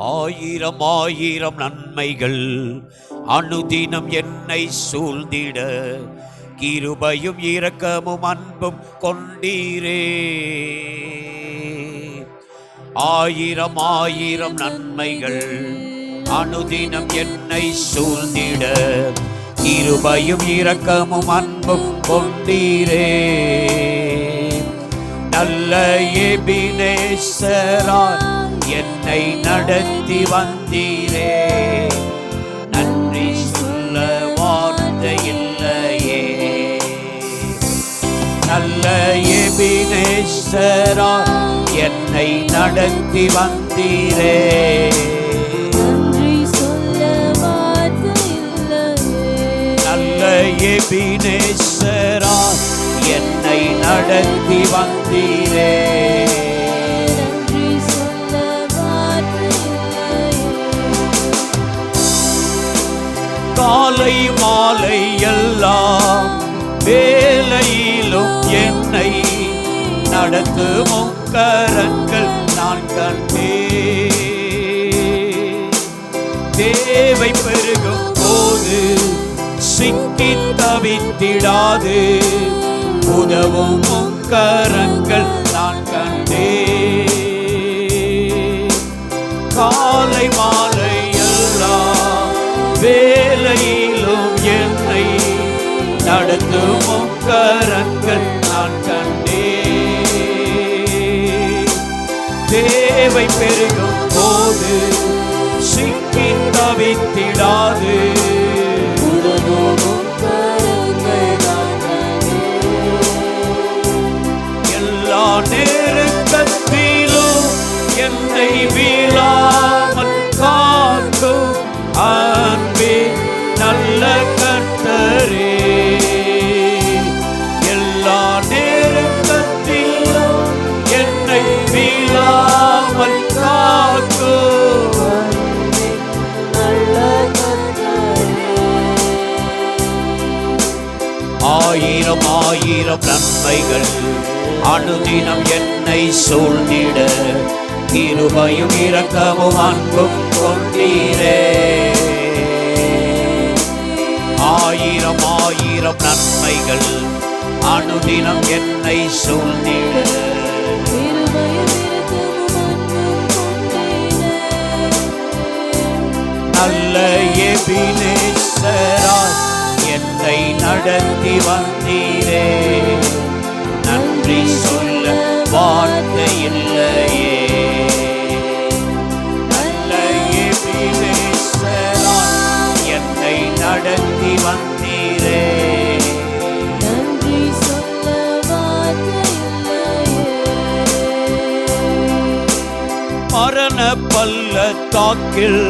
ஆயிரம் ஆயிரம் நன்மைகள் அனுதினம் என்னை சூழ்ந்திட, கிருபையும் இரக்கமும் அன்பும் கொண்டீரே. ஆயிரம் ஆயிரம் நன்மைகள் அனுதினம் என்னை சூழ்ந்திட, கிருபையும் இரக்கமும் அன்பும் கொண்டீரே. நல்ல எபினேசராய் என்னை நடத்தி வந்தீரே, நன்றி சொல்ல வார்த்தை இல்லையே. நல்ல எபினேசராய் என்னை நடத்தி வந்தீரே, நன்றி சொல்ல வார்த்தை இல்லையே. நல்ல எபினேசராய் என்னை நடத்தி வந்தீரே, நன்றி சொல்ல வார்த்தை இல்லையே. காலை மாலை எல்லாம் வேலையிலும் என்னை நடத்தும் கரங்கள் நான் கண்டேன். தேவை பெருகும் போது சிக்கி தவித்திடாது உதவும் கரங்கள் நான் கண்டேன். காலை மாலை எல்லாம் வேலையிலும் என்னை நடத்தும் கரங்கள் நான் கண்டேன். தேவை பெருகும் போது சிக்கி தவித்திடாது உதவும் கரங்கள் நான் கண்டேன். எல்லா நெருக்கத்திலும் என்னை வீழாமல் காக்கும் அன்பே நல்ல கர்த்தரே. எல்லா நெருக்கத்திலும் என்னை வீழாமல் காக்கும் நல்ல கர்த்தரே. ஆயிரம் ஆயிரம் நன்மைகள் அனுதினம் என்னை சூழ்ந்திட, கிருபையும் இரக்கமும் அன்பும் கொண்டீரே. ஆயிரம் ஆயிரம் நன்மைகள் அனுதினம் என்னை சூழ்ந்திட, கிருபையும் இரக்கமும் அன்பும் கொண்டீரே. நல்ல எபினேசராய் என்னை நடத்தி வந்தீரே, நன்றி சொல்ல வார்த்தை இல்லையே. நல்ல எபினேசராய் என்னை நடத்தி வந்தீரே, நன்றி சொல்ல வார்த்தை இல்லையே. மரண பள்ளத்தாக்கில்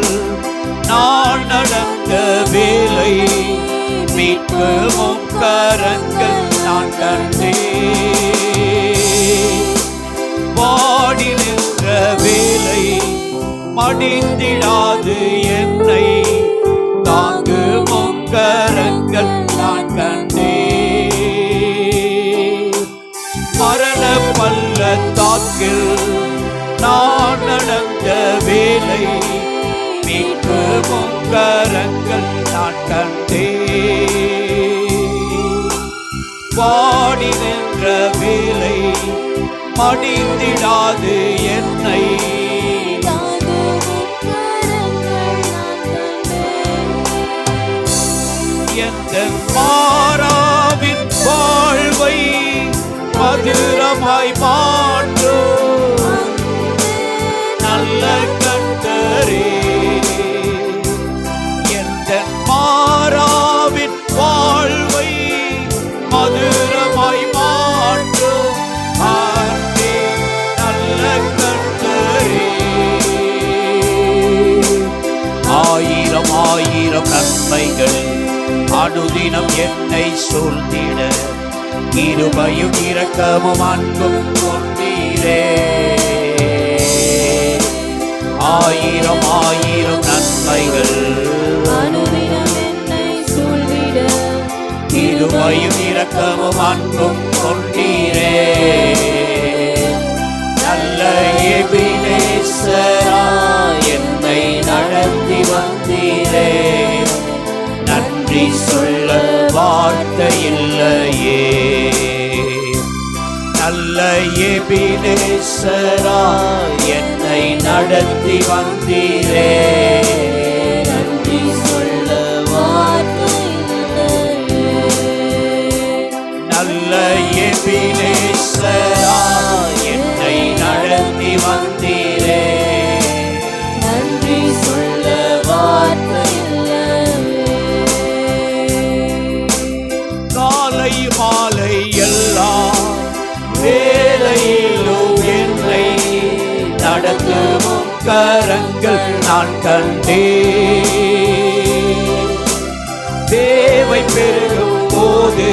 நான் நடந்த வேலை மீட்கும் கரங்கள் நான் கண்டேன். பாடி நின்ற வேலை மடிந்திடாது என்னை தாங்கும் கரங்கள் நான் கண்டேன். மரண பள்ளத்தாக்கில் நான் நடந்த வேலை மீட்கும் கரங்கள் நான் கண்டேன். பாடி நின்ற வேலை மடிந்திடாது என்னை தாங்கும் கரங்கள் நான் கண்டேன். எந்த மாறாவின் வாழ்வை மதுரமாய் மாற்றும் நல்ல கர்த்தரே. எந்த மாறாவின் வாழ்வை மதுரமாய் மாற்றும் அன்பே நல்ல கர்த்தரே. ஆயிரம் ஆயிரம் நன்மைகள் அனுதினம் என்னை சூழ்ந்திட, கிருபையும் இரக்கமும் அன்பும் கொண்டீரே. ஆயிரம் ஆயிரம் நன்மைகள் அனுதினம் என்னை சூழ்ந்திட, கிருபையும் இரக்கமும் அன்பும் கொண்டீரே. நல்ல எபினேசராய் என்னை எபினேசரா என்னை நடத்தி வந்தீரே. நன்றி சொல்ல வார்த்தை இல்லையே. நல்ல எபினேசரா என்னை நடத்தி வந்தீரே. நன்றி சொல்ல வார்த்தை இல்லையே. காலை மாலை எல்லாம் வேலையிலும் என்னை நடத்தும் கரங்கள் நான் கண்டேன். தேவை பெருகும் போது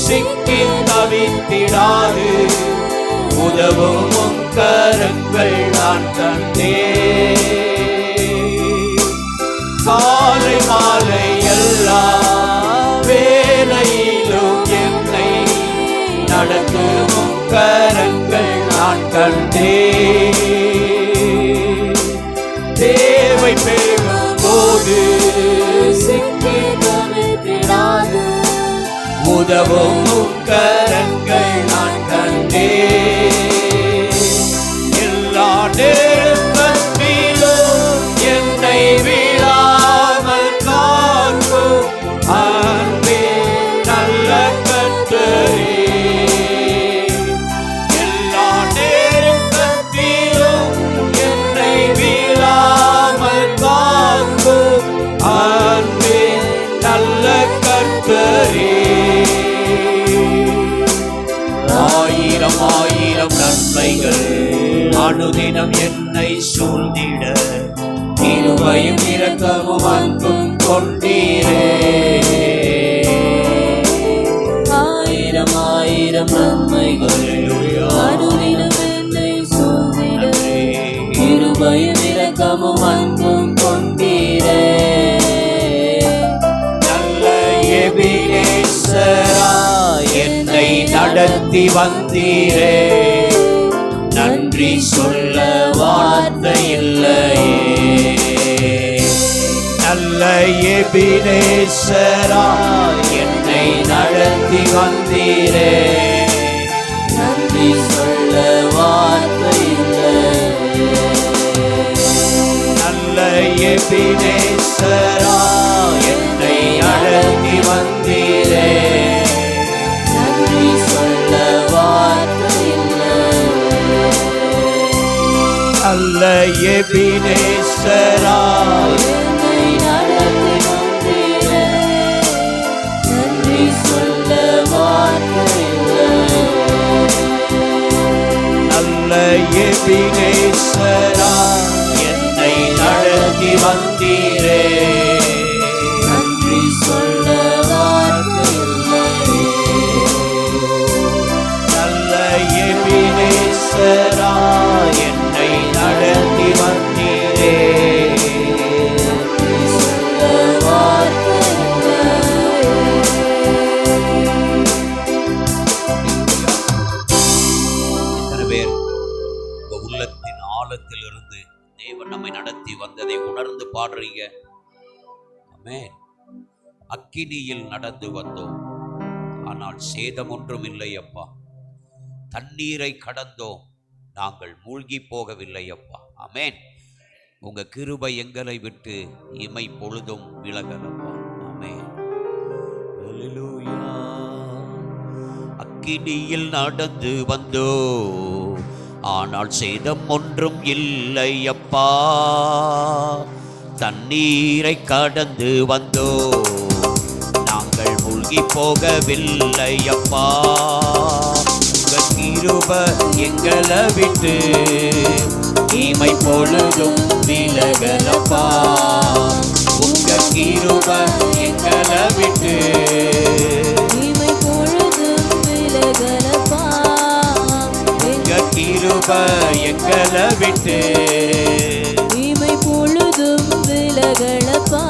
சிக்கி தவித்திடாது உதவும் கரங்கள் நான் கண்டேன். காலை மாலை எல்லா வேலையிலும் என்னை நடத்தும் கரங்கள் நான் கண்டேன். தேவை பெருகும் போது சிக்கி தவித்திடாது உதவும் கரங்கள் நான் கண்டேன். எல்லா நேரத்திலும் என்னை விடாமல் காக்கும் அன்பே நல்ல கர்த்தரே. எல்லா நேரத்திலும் என்னை விடாமல் காக்கும் அன்பே நல்ல கர்த்தரே. ஆயிரம் ஆயிரம் நன்மைகள் அனுதினம் என்னை சூழ்ந்திட கிருபையும் இரக்கமும் அன்பும் கொண்டீரே. ஆயிரம் ஆயிரம் நன்மைகள் அனுதினம் என்னை சூழ்ந்திட கிருபையும் இரக்கமும் அன்பும் கொண்டீரே. நல்ல எபினேசரா என்னை நடத்தி வந்தீரே. நன்றி சொல்ல வார்த்தை இல்லையே. நல்ல எபினேசரா என்னை நடத்தி வந்தீரே. நன்றி சொல்ல வார்த்தை இல்லையே. நல்ல எபினேசரா என்னை நடத்தி வந்தீரே. நன்றி சொல்ல வார்த்தை இல்லையே. நல்ல எபினேசரா என்னை நடத்தி வந்தீரே. நன்றி சொல்ல வார்த்தை இல்லையே. நல்ல எபினேசரா என்னை நடத்தி வந்தீரே. நன்றி சொல்ல வார்த்தை இல்லையே. நல்ல எபினேசரா என்னை நடத்தி வந்தீரே. நன்றி சொல்ல வார்த்தை இல்லையே. எத்தனை பேர் உங்க உள்ளத்தின் ஆழத்திலிருந்து தேவன் நம்மை நடத்தி வந்ததை உணர்ந்து பாடுறீங்க? ஆமென். அக்கினியில் நடந்து வந்தோம், ஆனால் சேதம் ஒன்றும் இல்லை அப்பா. தண்ணீரை கடந்தோம், நாங்கள் மூழ்கி போகவில்லை அப்பா. ஆமென். உங்க கிருபை எங்களை விட்டு இமை பொழுதும் விலகலப்பா. ஆமென். அல்லேலூயா. அக்கினியில் நடந்து வந்தோ, ஆனால் சேதம் ஒன்றும் இல்லை அப்பா. தண்ணீரை கடந்து வந்தோ, நாங்கள் மூழ்கி போகவில்லை அப்பா. உங்க கிருபை எங்களை விட்டு இமை பொழுதும் விலகலப்பா. உங்க கிருபை எங்களை விட்டு இமை பொழுதும் விலகலப்பா. உங்க கிருபை எங்களை விட்டு இமை பொழுதும் விலகலப்பா.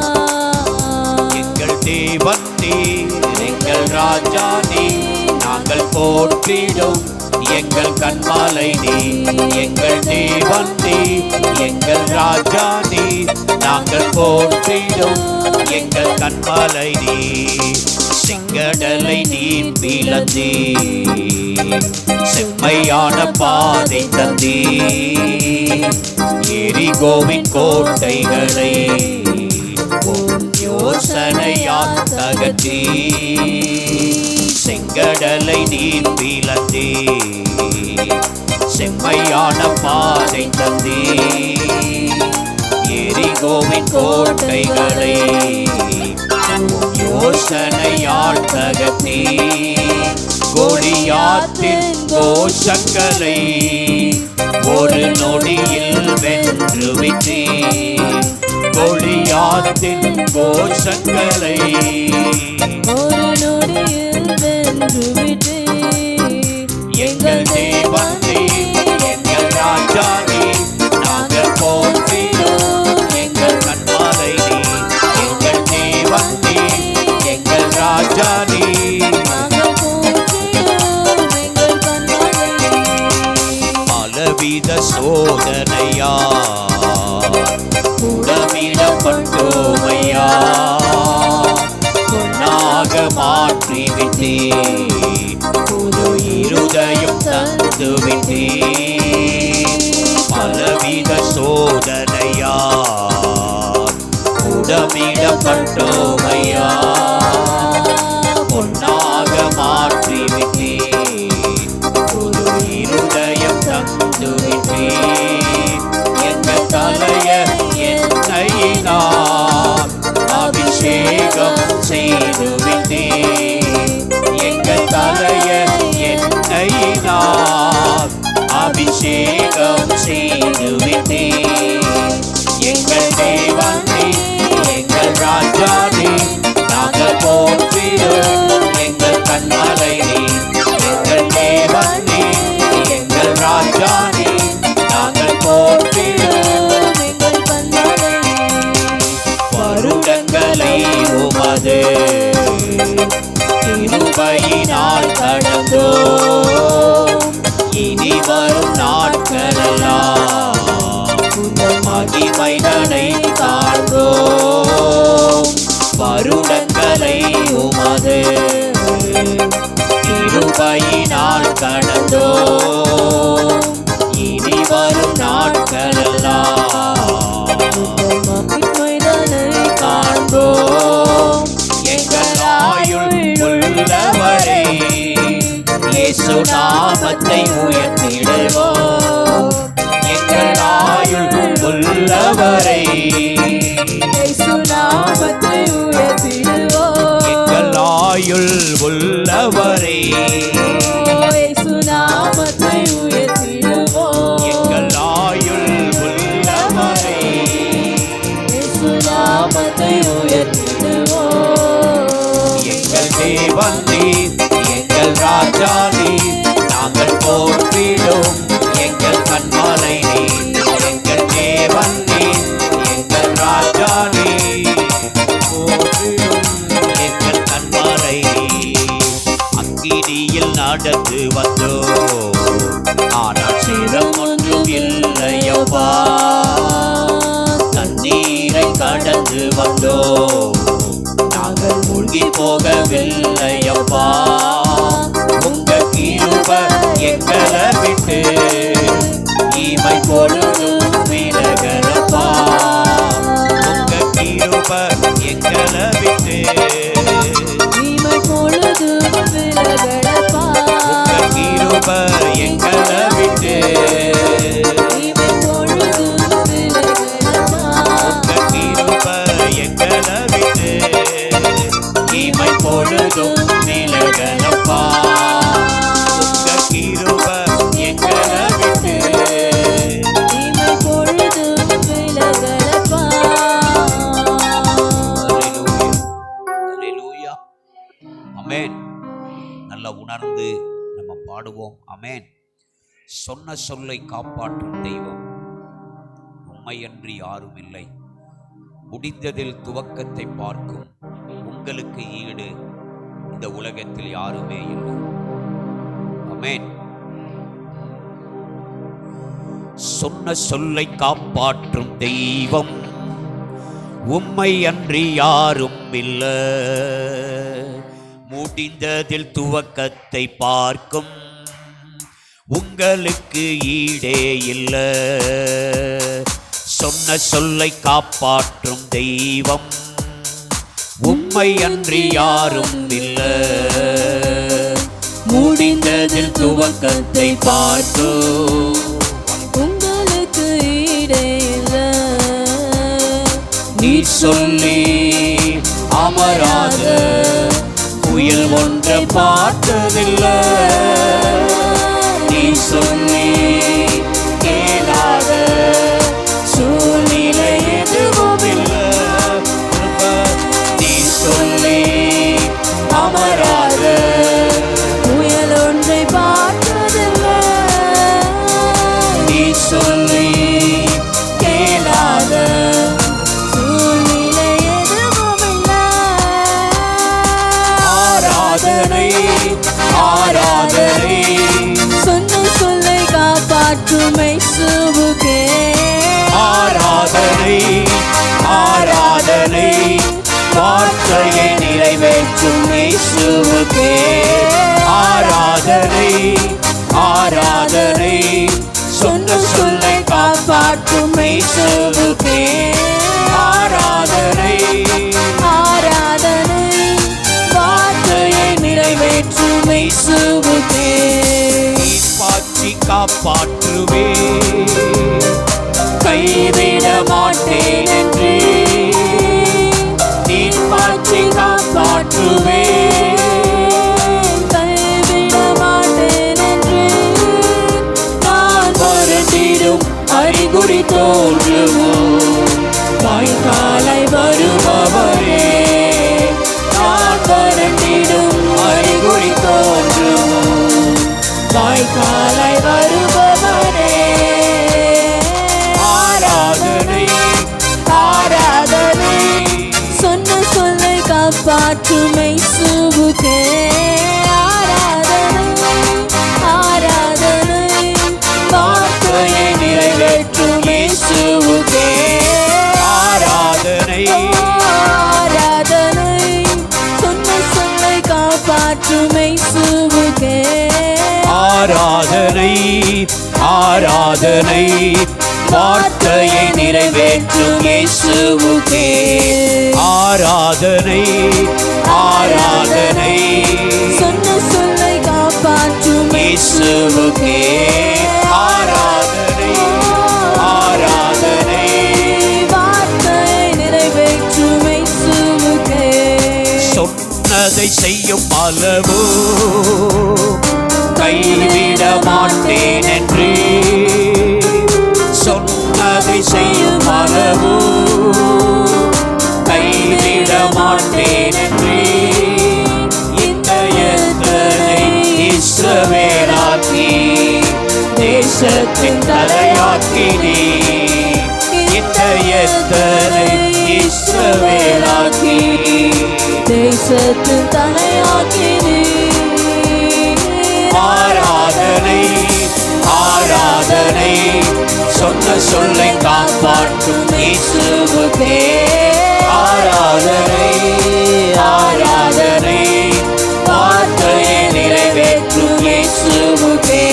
எங்கள் தேவன் நீர், எங்கள் ராஜா நீர், நாங்கள் போற்றிடும் எங்கள் கண்மாலை நீர். எங்கள் தேவன் நீர், எங்கள் ராஜா நீர், நாங்கள் போற்றிடும் எங்கள் கண்மாலை நீர். செங்கடலை நீர் பிளந்தீர், செம்மையான பாதை தந்தீர், எரிகோவின் கோட்டைகளை யோசனையால் தகர்த்தீர். செங்கடலை நீர் பிளந்தீர், செம்மையான பாதை தந்தீர், எரிகோவின் கோட்டைகளை யோசனையால் தகர்த்தீர். கோலியாத்தின் கோஷங்களை ஒரு நொடியில் வென்று விட்டீர். கோலியாத்தின் கோஷங்களை ஒரு நொடியில் வென்று விட்டீர். எங்கள் தேவன் நீர், எங்கள் ராஜா நீர், நாங்கள் போற்றிடும் எங்கள் கண்மாலை நீர். எங்கள் தேவன் நீர், எங்கள் ராஜா நீர், நாங்கள் போற்றிடும் எங்கள் கண்மலை நீர். பலவித சோதனையா உடமிடப்பட்டோமையா, பொன்னாக மாற்றிவிட்டீர், புது இருதயம் தந்துவிட்டீர். பலவித சோதனையா உடமிடப்பட்டோமையா, பொன்னாக மாற்றிவிட்டீர், புது இருதயம் தந்துவிட்டீர். எங்கள் தலைய என்னையினால் அபிஷேகம் செய்துவிட்டீர். எங்கள் தலைய என்னையினால் அபிஷேகம் செய்துவிட்டீர். எங்கள் தேவன் நீர், எங்கள் ராஜா நீர், நாங்கள் போற்றிடும் எங்கள் கண்மலை நீர். எங்கள் தேவன் நீர், எங்கள் ராஜா நீர், நாங்கள் போற்றிடும் எங்கள் கண்மலை நீர். வருடங்களை உமது கிருபையினால் கடந்தோம். இனி வரும் நாட்களெல்லாம் உங்கள் மகிமை நடை காண்போம். வருடங்களை உமது கிருபையினால் கடந்தோம். இனி வரும் நாட்களெல்லாம் மகிமைதனை காண்போம். எங்கள் ஆயுள் உள்ளவரை இயேசு நாமத்தை உயர்த்திடுவோம். எங்கள் ஆயுள் உள்ளவரை இயேசு நாமத்தை உயர்த்திடுவோம். எங்கள் ஆயுள் உள்ளவரை இயேசு நாமத்தை உயர்த்திடுவோம். எங்கள் ஆயுள் உள்ளவரை இயேசு நாமத்தை உயர்த்திடுவோம். எங்கள் தேவன் நீர், எங்கள் ராஜா நீர், நாங்கள் போற்றிடும் எங்கள் கண்மலை நீர். எங்கள் தேவன் நீர், எங்கள் ராஜா நீர், போற்றிடும் எங்கள் கண்மலை நீர். அக்கினியில் நடந்து வந்தோம், ஆனால் சேதம் ஒன்றும் இல்லையப்பா. தண்ணீரை கடந்து வந்தோம், நாங்கள் மூழ்கி போகவில்லையப்பா. உங்க கிருபை எங்களை விட்டு இமை பொழுதும் விலகலப்பா. உங்க கிருபை எங்களை விட்டு இமை பொழுதும் விலகலப்பா. உங்க கிருபை எங்களை விட்டு இமை பொழுதும் விலகலப்பா. உங்க கிருபை எங்களை விட்டு இமை பொழுதும் விலகலப்பா. உங்க கிருபை எங்களை விட்டு இமை பொழுதும் விலகலப்பா. அல்லேலூயா. ஆமென். நல்லா உணர்ந்து நம்ம பாடுவோம். ஆமென். சொன்ன சொல்லை காப்பாற்றும் தெய்வம் உம்மையன்றி யாரும் இல்லை. முடிந்ததில் துவக்கத்தை பார்க்கும் உங்களுக்கு ஈடு இந்த உலகத்தில் யாருமே இல்லை. ஆமென். சொன்ன சொல்லை காப்பாற்றும் தெய்வம் உம்மை அன்றி யாரும் இல்லை. முடிந்ததில் துவக்கத்தை பார்க்கும் உங்களுக்கு ஈடே இல்ல. சொன்ன சொல்லை காப்பாற்றும் தெய்வம் உம்மை அன்றி யாரும் இல்ல. முடிந்ததில் துவக்கத்தை பார்க்கும் உங்களுக்கு ஈடே இல்ல. நீ சொல்லி அமராத புயல் ஒன்றை பார்த்ததில்லை. நீ சொல்லி கேளாத சூழ்நிலை எதுவும் இல்லை. நீ சொல்லி அமராத புயல் ஒன்றை பார்த்ததில்லை. நீ சொல்லி கேளாத சூழ்நிலை எதுவும் இல்லை. ஆராதனை ஆராதனை சொன்ன சொல்லை காப்பாற்றும் இயேசுவுக்கே. ஆராதனை ஆராதனை வார்த்தையை நிறைவேற்றும் இயேசுவுக்கே. ஆராதனை ஆராதனை சொன்ன சொல்லை காப்பாற்றும் இயேசுவுக்கே. ஆராதனை ஆராதனை வார்த்தையை நிறைவேற்றும் இயேசுவுக்கே. பாற்றி காப்பாற்றுவே கைவிட மாட்டேன் என்று. நீ பாற்றி காப்பாற்றுவே கைவிட மாட்டேன் என்று நான் வருந்திடும் அறிகுறி தோன்றுமோ வாய்க்காலை வருபவரே. நான் வருந்திடும் அறிகுறி தோன்றுமோ வாய்க்காலை வருபவரே. ஆராதனை ஆராதனை சொன்ன சொல்லை காப்பாற்றும் இயேசுவுக்கே. ஆராதனை ஆராதனை வார்த்தையை நிறைவேற்றும் இயேசுவுக்கே. ஆராதனை ஆராதனை சொன்ன சொல்லை காப்பாற்றும் இயேசுவுக்கே. ஆராதனை ஆராதனை வார்த்தையை நிறைவேற்றும் இயேசுவுக்கே. ஆராதனை ஆராதனை சொன்ன சொல்லை காப்பாற்றும் இயேசுவுக்கே. ஆராதனை ஆராதனை வார்த்தையை நிறைவேற்றும் இயேசுவுக்கே. சொன்னதை செய்யும் அளவு கைவிட மாட்டேன் என்று. சொன்னதை செய்யும் அளவு கைவிட மாட்டேன் என்று. இந்த எத்தனை இஸ்ரவேலாக்கி தேசத்தின் தலையாக்கினீ. இந்த எத்தனை இஸ்ரவேலாக்கி தேசத்தின் தலையாக்கினீ. ஆராதனை ஆராதனை சொன்ன சொல்லை காப்பாற்றும் இயேசுவுக்கே. ஆராதனை ஆராதனை வார்த்தையை நிறைவேற்றும் இயேசுவுக்கே.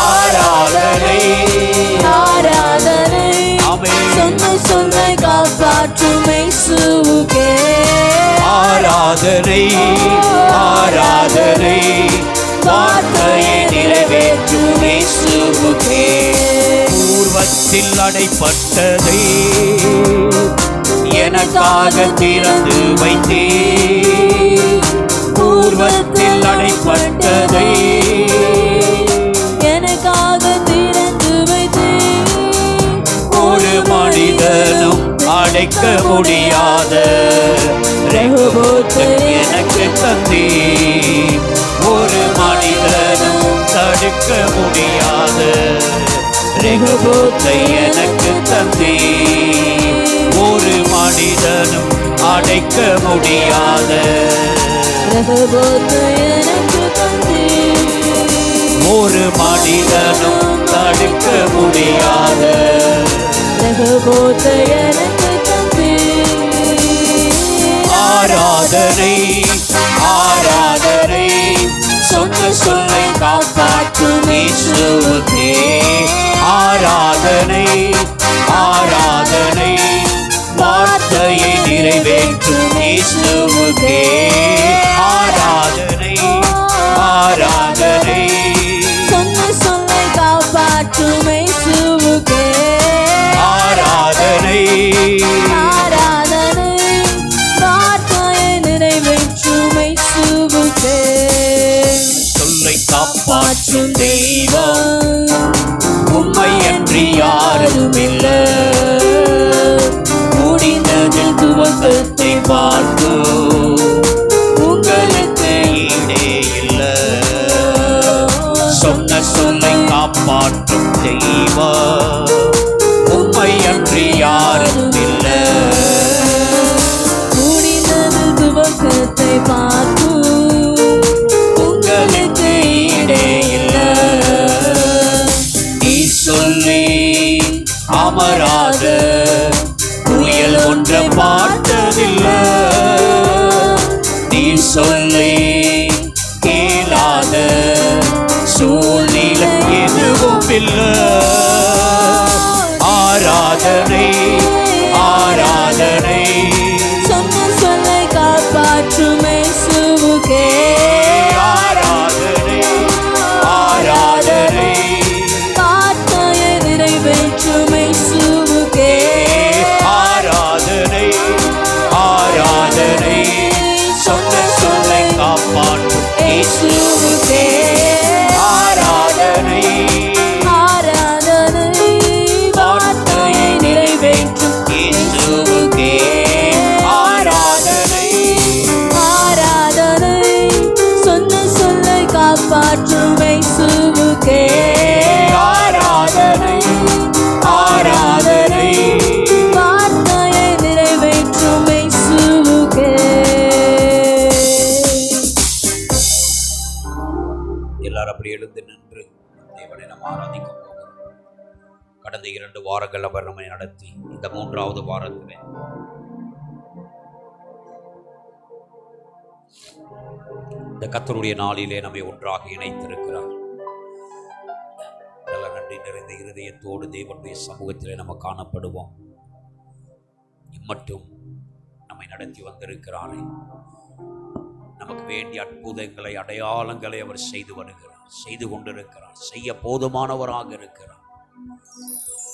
ஆராதனை ஆராதனை ஆமென். சொன்ன சொல்லை காப்பாற்றும் இயேசுவுக்கே. ஆராதனை ஆராதனை வார்த்தையை நிறைவேற்றும் இயேசுவுக்கே. பூர்வத்தில் அடைப்பட்டதை எனக்காக திறந்து வைத்தே. பூர்வத்தில் அடைப்பட்டதை எனக்காக திறந்து வைத்தே. ஒரு மனிதனும் அடைக்க முடியாத ரெகோபோத்தை எனக்கு தந்தே. ஒரு மனிதனும் தடுக்க முடியாத ரெகோபோத்தை எனக்கு தந்தே. ஒரு மனிதனும் அடைக்க முடியாத ரெகோபோத்தை எனக்கு தந்தே. ஒரு மனிதனும் தடுக்க முடியாத ரெகோபோத்தை எனக்கு தந்தே. ஆராதனை ஆராதனை இயேசுவுக்கே ஆராதனை ஆராதனை வார்த்தையை நிறைவேற்றும் இயேசுவுக்கே ஆராதனை ஆராதனை சொன்ன சொல்லை காப்பாற்றும் இயேசுவுக்கே ஆராதனை ஆராதனை வார்த்தையை நிறைவேற்றும் இயேசுவுக்கே சொல்லை காப்பாற்றும் தெய்வம் உம்மை அன்றி யாரும் இல்லை முடிந்ததில் துவக்கத்தை பார்த்து உங்களுக்கு ஈடே இல்லை சொன்ன சொல்லை காப்பாற்றும் தெய்வம் உம்மை அன்றி யாரும் இல்லை முடிந்ததில் துவக்கத்தை பார்த்து உங்களுக்கு ஈடே இல்லை நீ சொல்லி அமராத புயல் ஒன்ற பார்த்ததில்லை நீ சொல்லி கேளாத சூழ்நிலை எதுவும் இல்லை ஆராதனை ஆராதனை சொன்ன சொல்லை காப்பாற்றும் இயேசுவுக்கே ஆராதனை ஆராதனை வார்த்தையை நிறைவேற்றும் இயேசுவுக்கே ஆராதனை ஆராதனை சொன்ன சொல்லை காப்பாற்றும் இயேசுவுக்கே ஆராதனை ஆராதனை வார்த்தையை நிறைவேற்றும் இயேசுவுக்கே ஆராதனை ஆராதனை சொன்ன சொல்லை காப்பாற்றும் இயேசுவுக்கே ஆராதனை ஆராதனை வார்த்தையை நிறைவேற்றும் இயேசுவுக்கே எல்லாரும் அப்படி எழுந்து நின்று தேவனை நாம் ஆராதிக்க போகிறோம். கடந்த 2 வாரங்கள் அவர் நம்மை நடத்தி இந்த 3வது வாரத்திலே இந்த கர்த்தருடைய நாளிலே நம்மை ஒன்றாக இணைத்திருக்கிறார். நல்ல நன்றி நிறைந்த இருதயத்தோடு தேவனுடைய சமூகத்திலே நம்ம காணப்படுவோம். இம்மட்டும் நம்மை நடத்தி வந்திருக்கிறாரே, நமக்கு வேண்டிய அற்புதங்களை அடையாளங்களை அவர் செய்து வருகிறார், செய்து கொண்டிருக்கிறார், செய்ய போதுமானவராக இருக்கிறார்.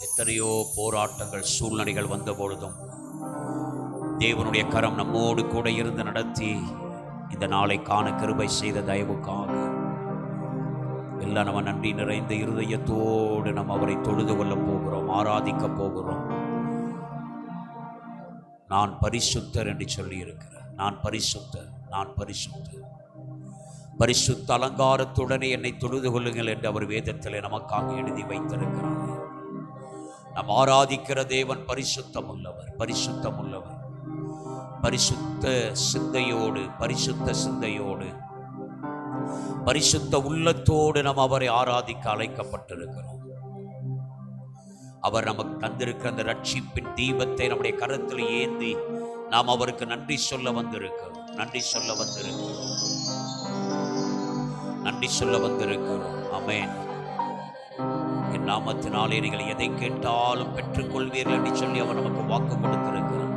எத்தனையோ போராட்டங்கள் சூழ்நிலைகள் வந்த பொழுதும் தேவனுடைய கரம் நம்மோடு கூட இருந்து நடத்தி இந்த நாளை காண கிருபை செய்த தயவுக்காக எல்லாம் நம்ம நன்றி நிறைந்த இருதயத்தோடு நம்ம அவரை தொழுது கொள்ள போகிறோம், ஆராதிக்க போகிறோம். நான் பரிசுத்தர் என்று சொல்லி இருக்கிறேன். நான் பரிசுத்தர், நான் பரிசுத்தர். பரிசுத்த அலங்காரத்துடனே என்னை தொழுது கொள்ளுங்கள் என்று அவர் வேதத்திலே நமக்காக எழுதி வைத்திருக்கிறார். நாம் ஆராதிக்கிற தேவன் பரிசுத்தம் உள்ளவர், பரிசுத்தம் உள்ளவர். பரிசுத்த சிந்தையோடு, பரிசுத்த சிந்தையோடு, பரிசுத்த உள்ளத்தோடு நாம் அவரை ஆராதிக்க அழைக்கப்பட்டிருக்கிறோம். அவர் நமக்கு தந்திருக்கிற அந்த ரட்சிப்பின் தீபத்தை நம்முடைய கரத்தில் ஏந்தி நாம் அவருக்கு நன்றி சொல்ல வந்திருக்கிறோம், நன்றி சொல்ல வந்திருக்கிறோம், நன்றி சொல்ல வந்திருக்கிறோம். ஆமென். என் நாமத்தினாலே நீங்கள் எதை கேட்டாலும் பெற்றுக்கொள்வீர்கள் என்று சொல்லி அவர் நமக்கு வாக்கு கொடுத்திருக்கிறார்.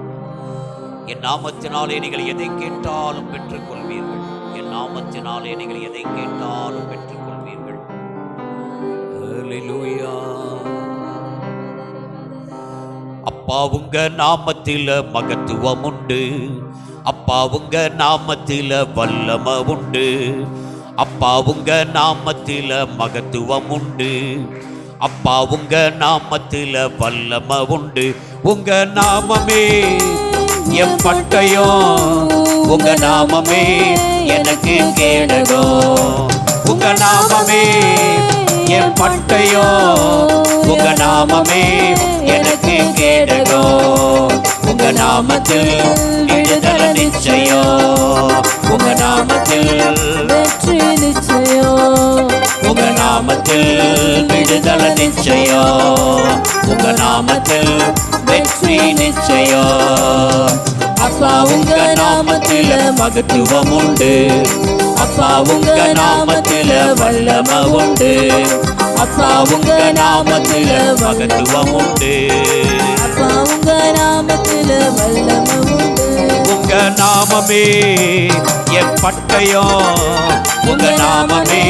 என் நாமத்தினாலே நீங்கள் எதை கேட்டாலும் பெற்றுக்கொள்வீர்கள், என் நாமத்தினாலே நீங்கள் எதை கேட்டாலும் பெற்றுக்கொள்வீர்கள். ஹல்லேலூயா. அப்பா உங்க நாமத்தில மகத்துவம் உண்டு, அப்பா உங்க நாமத்தில வல்லமை உண்டு, அப்பா உங்க நாமத்தில மகத்துவம் உண்டு, அப்பா உங்க நாமத்தில வல்லமை உண்டு. உங்க நாமமே என் பட்டயம், உங்க நாமமே எனக்கு கேடகம், உங்க நாமமே என் பட்டயம், உங்க நாமமே எனக்கு கேடகம். உங்க நாமத்தில் விடுதலை நிச்சயம், உங்க நாமத்தில் வெற்றி நிச்சயம், உங்க நாமத்தில் விடுதலை நிச்சயம், உங்க நாமத்தில் வெற்றி நிச்சயம். அப்பா உங்க நாமத்தில் நாமத்தில மகத்துவம் உண்டு. அப்பா உங்க நாமத்தில வல்லமை உண்டு. அப்பா உங்க நாமத்தில மகத்துவம் உண்டு. அப்பா உங்க நாமத்தில வல்லமை உண்டு. உங்க நாமமே என் பட்டயம். உங்க நாமமே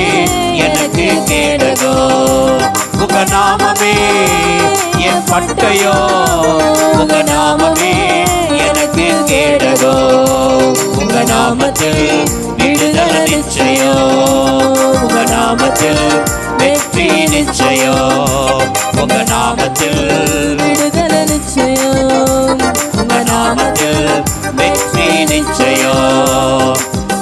எனக்கு கேடகம். உங்க நாமமே என் பட்டயம். உங்க நாமமே எனக்கு கேடகம். உங்க நாமத்தில் விடுதலை நிச்சயம். உங்க நாமத்தில் வெற்றி நிச்சயம். உங்க நாமத்தில் விடுதலை நிச்சயம். உங்க நாமத்தில் வெற்றி நிச்சயம்.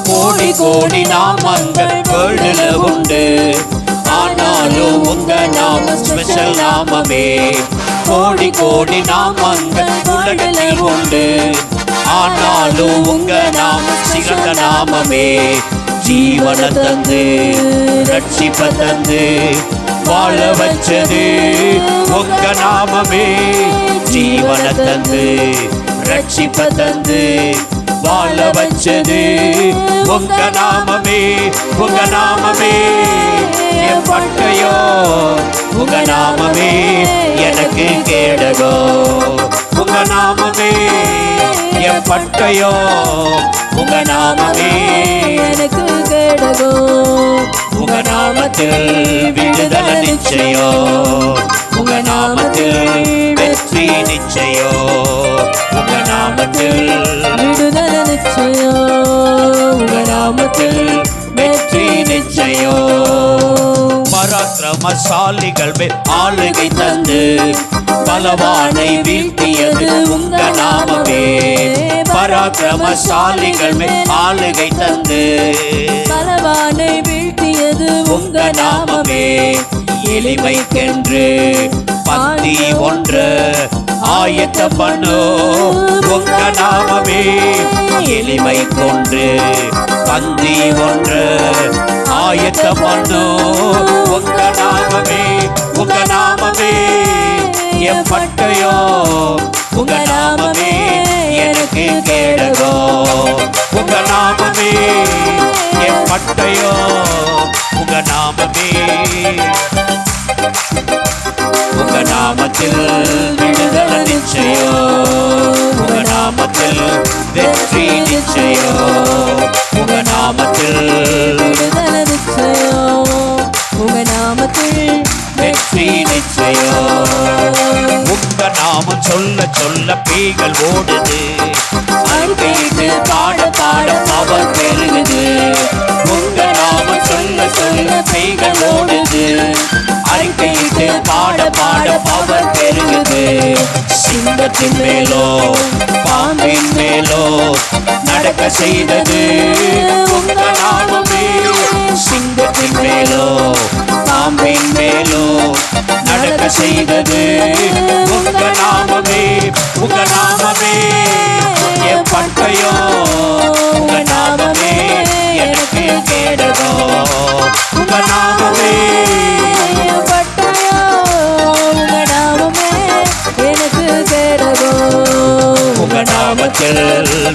கோடி கோடி நாமங்கள் வேர்ல்டுல உண்டு. ஆனாலும் உங்க நாமம் ஸ்பெஷல் நாமமே. கோடி கோடி நாமங்கள் உலகத்தில் உண்டு. ஆனாலும் உங்க நாமம் சிறந்த நாமமே. ஜீவன தந்து ரட்சிப்ப தந்து வாழ வச்சது உங்க நாமமே. ஜீவன தந்து ரட்சிப்ப தந்து வாழ வச்சது உங்க நாமமே. உங்க நாமமே என் பட்டயம். உங்க நாமமே எனக்கு கேடகம். உங்க நாமமே என் பட்டயம். உங்க நாமமே எனக்கு கேடகம். உங்க நாமத்தில் விடுதலை நிச்சயம். உங்க நாமத்தில் வெற்றி நிச்சயம். உங்க நாமத்தில் விடுதலை நிச்சயம். உங்க நாமத்தில் வெற்றி நிச்சயம். பராக்கிரமசாலிகள் மேல் ஆளுகை தந்து பலவானை வீழ்த்தியது உங்க நாமமே. பராக்கிரமசாலிகள் மேல் ஆளுகை தந்து பலவானை வீழ்த்தியது உங்க நாமமே. எளிமைக்கென்று பந்தி ஒன்று ஆயத்த பண்ணோ உங்க நாமமே. எளிமை கொன்று பந்தி ஒன்று ஆயத்த பண்ணோ உங்க நாமமே. உங்க நாமமே என் பட்டயம். உங்க நாமமே எனக்கு கேடகம். உங்க நாமமே என் பட்டயம். உங்க நாமமே உங்க நாமத்தில் விடுதலை நிச்சயம். உங்க நாமத்தில் வெற்றி நிச்சயம். உங்க நாமத்தில் விடுதலை நிச்சயம். உங்க நாமத்தில் வெற்றி நிச்சயம். உங்க நாமம் சொல்ல சொல்ல பேய்கள் ஓடுது. அறிக்கையிட்டு பாட பாட பவர் பெருகுது. உங்க நாமம் சொல்ல சொல்ல பேய்கள் ஓடுது. அறிக்கையிட்டு பாட பாட பவர் பெருகுது. சிங்கத்தின் மேலோ பாம்பின் மேலோ நடக்க செய்தது உங்க நாமமே. சிங்கத்தின் மேலோ பாம்பின் மேலோ நடக்க செய்தது உங்க நாமமே. உங்க நாமமே என் பட்டயம். உங்க நாமமே எனக்கு கேடகம். உங்க நாமமே பட்டயம். உங்க நாமமே எனக்கு கேடகம். உங்க நாமத்தில்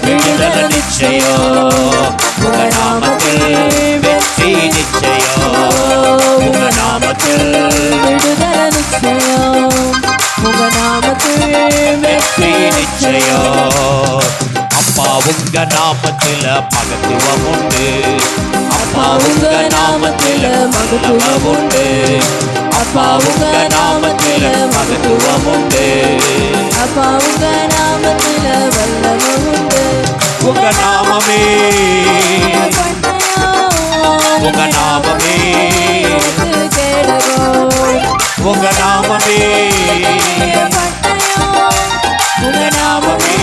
விடுதலை நிச்சயம். உங்க நாமத்தில் வெற்றி நிச்சயம். உங்க நாமத்தில் விடுதலை நிச்சயம். உங்க நாமத்தில் வெற்றி நிச்சயம். அப்பா உங்க நாமத்தில் மகத்துவம் உண்டு. அப்பா உங்க நாமத்தில் மகத்துவம் உண்டு. அப்பா உங்க நாமத்தில் மகத்துவம் உண்டு. அப்பா உங்க நாமத்தில் வல்லமை உண்டு. உங்க நாமமே உங்க நாமமே எனக்கு கேடகம். உங்க நாமமே பட்டயம். உங்க நாமமே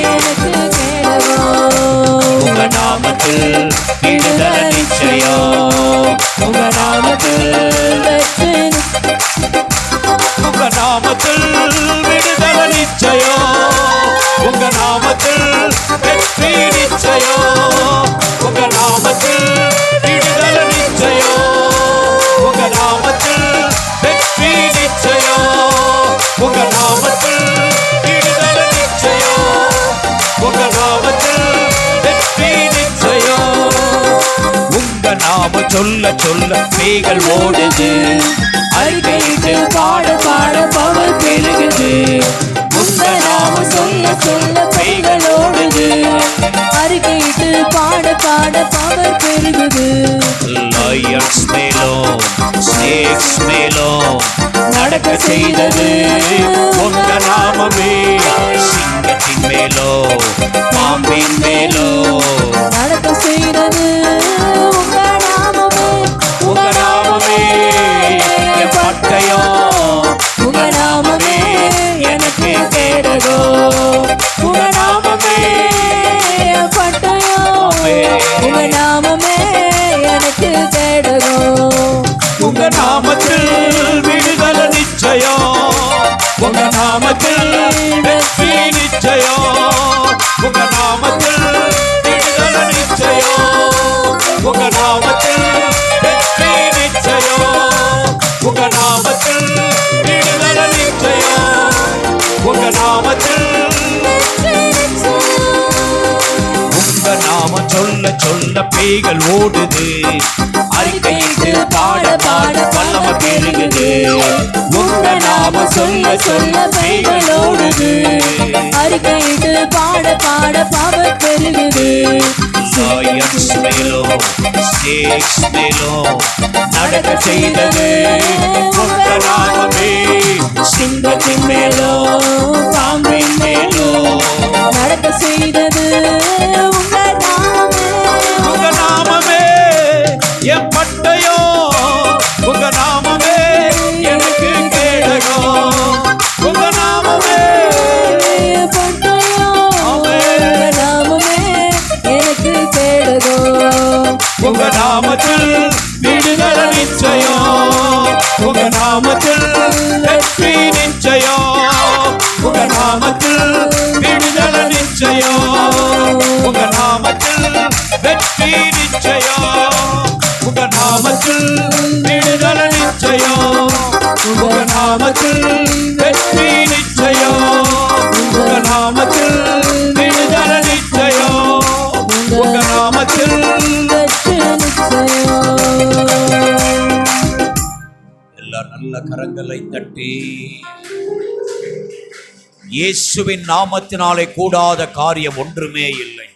எனக்கு கேடகம். உங்க நாமத்தில் விடுதலை நிச்சயம். உங்க நாமத்தில் வெற்றி உங்க நாமத்தில் விடுதலை நிச்சயம். உங்க நாமத்தில் வெற்றி நிச்சயம். உங்க நாமத்தில் விடுதலை நிச்சயம். உங்க நாமத்தில் வெற்றி நிச்சயம். உங்க நாமத்தில் விடுதலை நிச்சயம். உங்க நாமத்தில் வெற்றி சொல்ல சொல்ல பேய்கள் ஓடுது, அறிக்கையிட்டு பாட பாட பவர் பெருகுது. உங்க நாமம் சொல்ல சொல்ல பேய்கள் ஓடுது, அறிக்கையிட்டு பாட பாட பவர் பெருகுது. லயன்ஸ் மேலும் ஸ்னேக்ஸ் மேலும் நடக்க செய்தது உங்க நாமமே. சிங்கத்தின் மேலோ பாம்பின் மேலோ நடக்க செய்தது உங்க நாமமே. உங்க நாமமே என் பட்டயம், உங்க நாமமே எனக்கு கேடகோ. உங்க நாமமே என் பட்டயம், உங்க நாமமே எனக்கு கேடகோ. உங்க நாமத்தில் விடுதலை நிச்சயம், உங்க நாமத்தில் வெற்றி நிச்சயம். உங்க நாமத்தில் விடுதலை நிச்சயம், உங்க நாமத்தில் வெற்றி நிச்சயம். உங்க நாமத்தில் விடுதலை நிச்சயம், உங்க நாமத்தில். உங்க நாமம் சொல்ல சொல்ல பேய்கள் ஓடுது, அறிக்கையிட்டு பாட பாட வல்லமை பெருகுது. உங்க நாமம் சொல்ல சொல்ல பேய்கள் ஓடுது, அறிக்கையிட்டு பாட பாட பவர் பெருகுது. லயன்ஸ் மேலும் ஸ்னேக்ஸ் மேலும் நடக்க செய்தது உங்க நாமமே. சிங்கத்தின் மேலும் பாம்பின் மேலும் நடக்க செய்தது உங்க நாமமே. உங்க நாமமே என் பட்டயம், உங்க நாமமே எனக்கு கேடகம். உங்க நாமமே பட்டயம், உங்க நாமமே எனக்கு கேடகோ. உங்க நாமத்தில் விடுதலை நிச்சயம், உங்க நாமத்தில் வெற்றி நிச்சயம். உங்க நாமத்தில் விடுதலை நிச்சயம், உங்க நாமத்தில் வெற்றி நிச்சயம். உங்க நாமத்தில் விடுதலை நிச்சயம், உங்க நாமத்தில் வெற்றி நிச்சயம். உங்க நாமத்தில் விடுதலை நிச்சயம், உங்க நாமத்தில். வெற்றி நிச்சயம். எல்லா நல்ல கரங்களை தட்டி இயேசுவின் நாமத்தினாலே கூடாத காரியம் ஒன்றுமே இல்லை.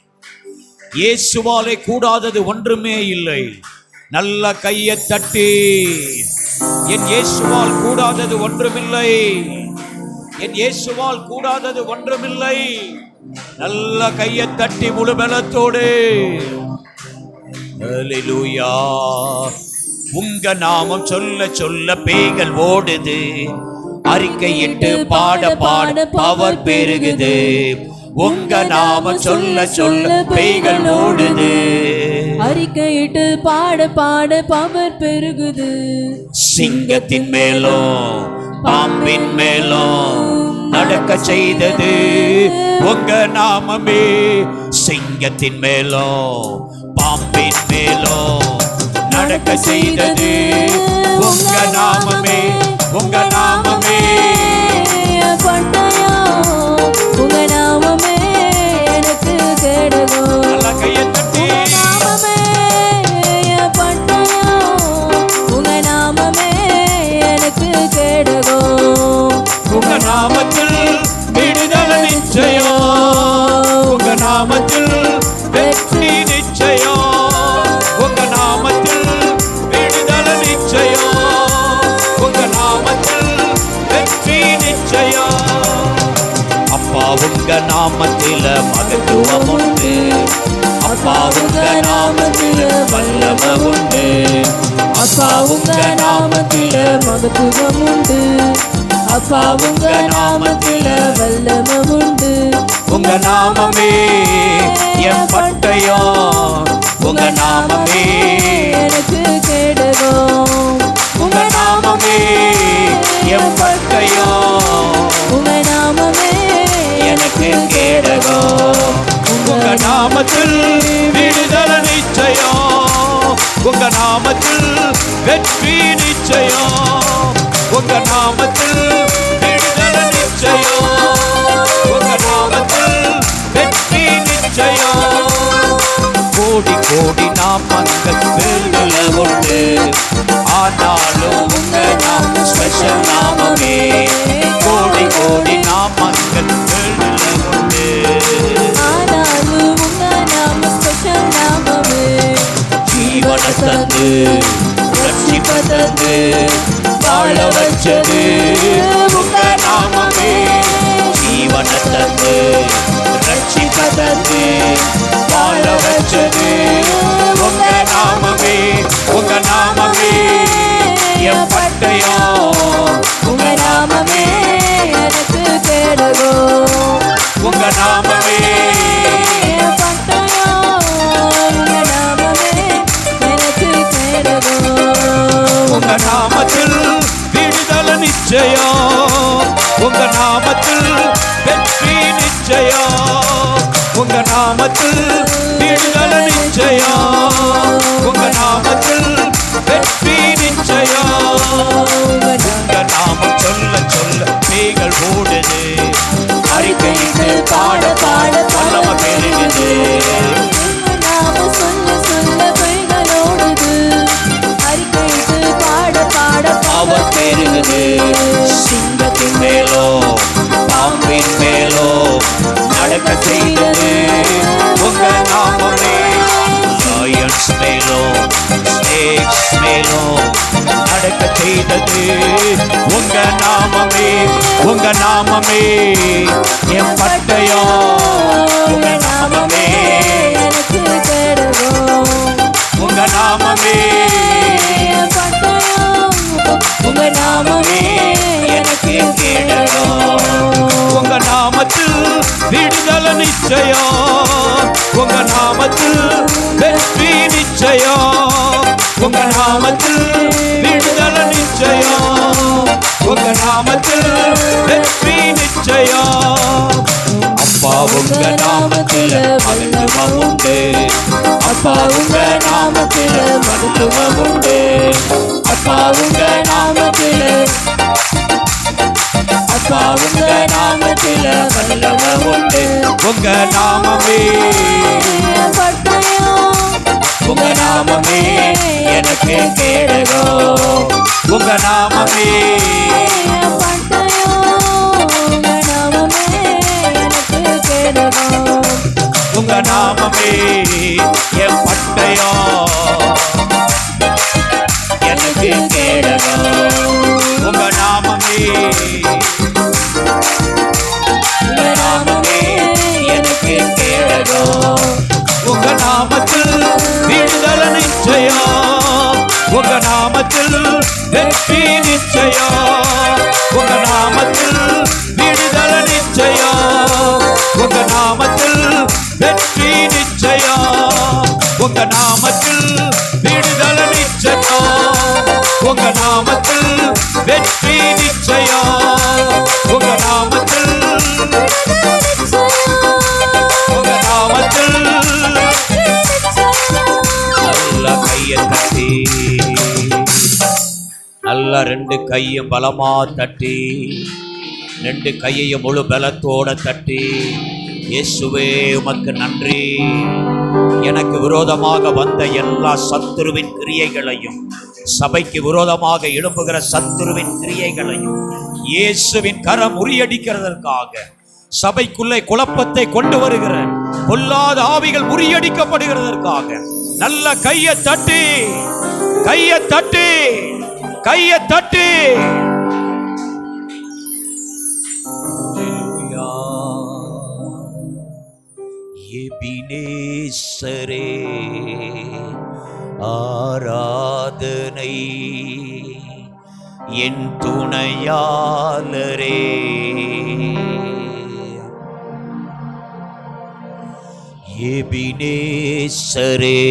இயேசுவாலே கூடாதது ஒன்றுமே இல்லை. நல்ல கையை தட்டி என் இயேசுவால் கூடாதது ஒன்றுமில்லை, என் இயேசுவால் கூடாதது ஒன்றுமில்லை. நல்ல கையை தட்டி முழு பலத்தோடு ஹல்லேலூயா. உங்க நாமம் சொல்ல சொல்ல பேய்கள் ஓடுது, அறிக்கையிட்டு பாட பாட பவர் பெருகுது. உங்க நாமம் சொல்ல சொல்ல பேய்கள் ஓடுது, அறிக்கையிட்டு பாட பாட பவர் பெருகுது. சிங்கத்தின் மேலும் பாம்பின் மேலும் நடக்க செய்தது உங்க நாமமே. சிங்கத்தின் மேலும் பாம்பின் மேலும் நடக்க செய்தது உங்க நாமமே. உங்க நாமமே பட்டயம், உங்க நாமமே எனக்கு கேடகோ. நல்ல கையை தட்டி நாமமே பட்டயம், உங்க நாமமே எனக்கு கேடகோ. உங்க நாமத்தில் விடுதலை நிச்சயம், உங்க நாமத்தில் வெற்றி நிச்சயம். உங்க நாமத்தில் விடுதலை நிச்சயம், உங்க நாமத்தில் வெற்றி நிச்சயம். அப்பா உங்க நாமத்தில மகத்துவம் உண்டு, அப்பா உங்க நாமத்தில வல்லமை உண்டு. அப்பா உங்க நாமத்தில மகத்துவம் உண்டு, அப்பா உங்க நாமத்தில வல்லமை உண்டு. உங்க நாமமே என் பட்டயம், உங்க நாமமே எனக்கு கேடகோ. உங்க நாமமே என் பட்டயம், உங்க நாமமே எனக்கு கேடகம். உங்க நாமத்தில் விடுதலை நிச்சயம், உங்க நாமத்தில் வெற்றி நிச்சயம். உங்க நாமத்தில் விடுதலை நிச்சயம், உங்க நாமத்தில் வெற்றி நிச்சயம். கோடி கோடி நாமங்கள் வேண்டுல ரட்சிப்பை தந்து வாழ வச்சது உங்க நாமமே. ஜீவனை தந்து ரட்சிப்பை தந்து வாழ வச்சது உங்க நாமமே. உங்க நாமமே என் பட்டயம், உங்க நாமமே எனக்கு கேடகம். உங்க நாமமே என் பட்டயம், உங்க நாமமே எனக்கு கேடகம். உங்க நாமத்தில் விடுதலை நிச்சயம், உங்க நாமத்தில் வெற்றி நிச்சயம், உங்க நாமத்தில் விடுதலை நிச்சயம், உங்க நாமத்தில் வெற்றி நிச்சயம். உங்க நாமம் சொல்ல சொல்ல பேய்கள் ஓடுது, அறிக்கையிட்டு பாட பாட வல்லமை பெருகுது. உங்க நாம சொல்ல சொல்ல கைகள் ஓடுது, அறிக்கையிட்டு பாட பாட அவர் பெருகுது. சிங்கத்தின் மேலோ பாம்பின் மேலோ நடக்க செய்தது உங்க நாமமே. லயன்ஸ் மேலோ ஸ்னேக்ஸ் மேலோ நடக்க செய்தது உங்க நாமமே. உங்க நாமமே என் பட்டயம், உங்க நாமமே எனக்கு கேடகம். உங்க நாமமே. என் பட்டயம், உங்க நாமமே எனக்கு கேடகம். உங்க நாமத்தில் விடுதலை நிச்சயம், உங்க நாமத்தில் வெற்றி நிச்சயம், உங்க நாமத்தில் விடுதலை நிச்சயம், உங்க நாமத்தில் வெற்றி நிச்சயம். அப்பா உங்க நாமத்தில் மகிழ்ச்சியும் உண்டு, அப்பா உங்க நாமத்தில் மகிழ்ச்சியும் உண்டு, அப்பா உங்க நாமத்தில், அப்பா உங்க நாமத்தில் வல்லமை உண்டு. உங்க நாமமே என் பட்டயம், உங்க நாமமே எனக்கு கேடகம். உங்க நாமமே என் பட்டயம், உங்க நாமமே எனக்கு கேடகம். உங்க நாமமே என் பட்டயம், எனக்கு கேடகம். உங்க நாமமே, உங்க நாமமே எனக்கு கேடகம். உங்க நாமத்தில் விடுதலை நிச்சயம், உங்க நாமத்தில் வெற்றி நிச்சயம், உங்க நாமத்தில் விடுதலை நிச்சயம், உங்க நாமத்தில் வெற்றி நிச்சயம், உங்க நாமத்தில் விடுதலை நிச்சயம், உங்க நாமத்தில் வெற்றி நிச்சயம், உங்க நாமத்தில், உங்க நாமத்தில். நல்ல கையை தட்டி, நல்ல ரெண்டு கையும் பலமா தட்டி, ரெண்டு கையையும் முழு பலத்தோட தட்டி, இயேசுவே உமக்கு நன்றி. எனக்கு விரோதமாக வந்த எல்லா சத்துருவின் கிரியைகளையும், சபைக்கு விரோதமாக எழும்புகிற சத்துருவின் கிரியைகளையும் இயேசுவின் கரம் முறியடிக்கிறதற்காக, சபைக்குள்ளே குழப்பத்தை கொண்டு வருகிற பொல்லாத ஆவிகள் முறியடிக்கப்படுகிறதற்காக நல்ல கையை தட்டி, கையை தட்டி, கையை தட்டி. எபினேசரே ஆராதனை, என் துணையாளரே எபினேசரே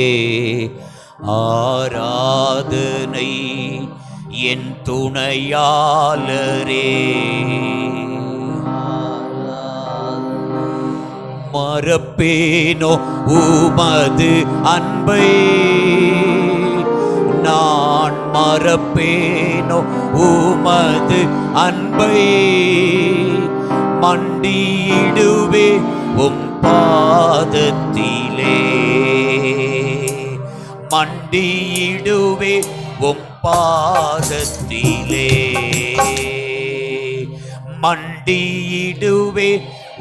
ஆராதனை, என் துணையாளரே. மறப்பேனோ உமது அன்பை, நான் மறப்பேனோ உமது அன்பை, மண்டியிடுவே உம் பாதத்திலே, மண்டியிடுவே உம் பாதத்திலே, மண்டியிடுவே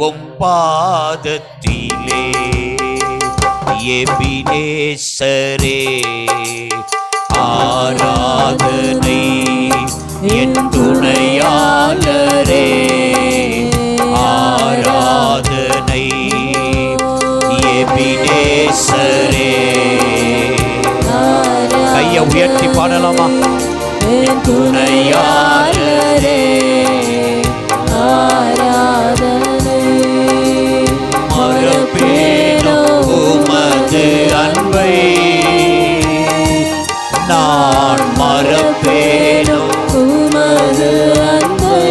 உம் பாதத்திலே. எபினேசரே ஆராதனை என் துணையாளரே, ஆராதனை எபினேசரே. கையை உயர்த்தி பாடலாமா? என் துணையாளரே, ஆராதனை மறப்பேனோ உமது அன்பை, நான் மறப்பேனோ உமது அன்பை.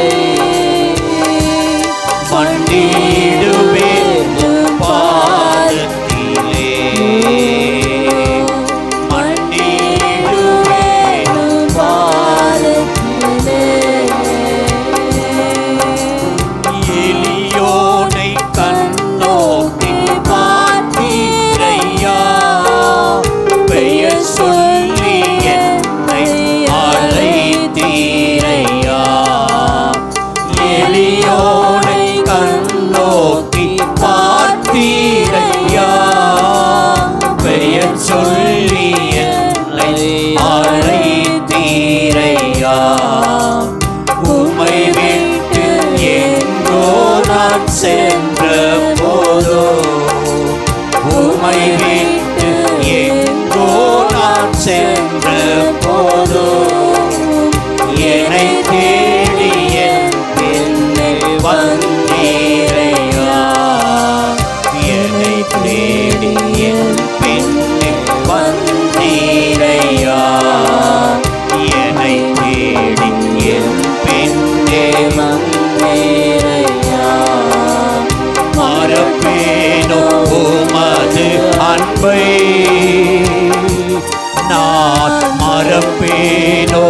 மண்டிடுவேன் உம் பாதத்திலே, மண்டிடுவேன் உம் பாதத்திலே. எலியோனை கண்ணோக்கி பார்த்தீரையா, பெயர் சொல்லி என்னை அழைத்தீரையா. எலியோனை கண்ணோக்கி பார்த்தீரையா, பெயர் சொல்லி என்னை அழைத்தீரையா. உம்மை விட்டு எங்கோ நான் சென்ற போதோ, உம்மை விட்டு எங்கோ நான் சென்ற போதோ, என்னை தேடி என் பின்னே வந்தீரையா, என்னை தேடி என் பின்னே வந்தீரையா, என்னை தேடி என் பின்னே வந்தீரையா. மறப்பேனோ உமது அன்பை, நான் மறப்பேனோ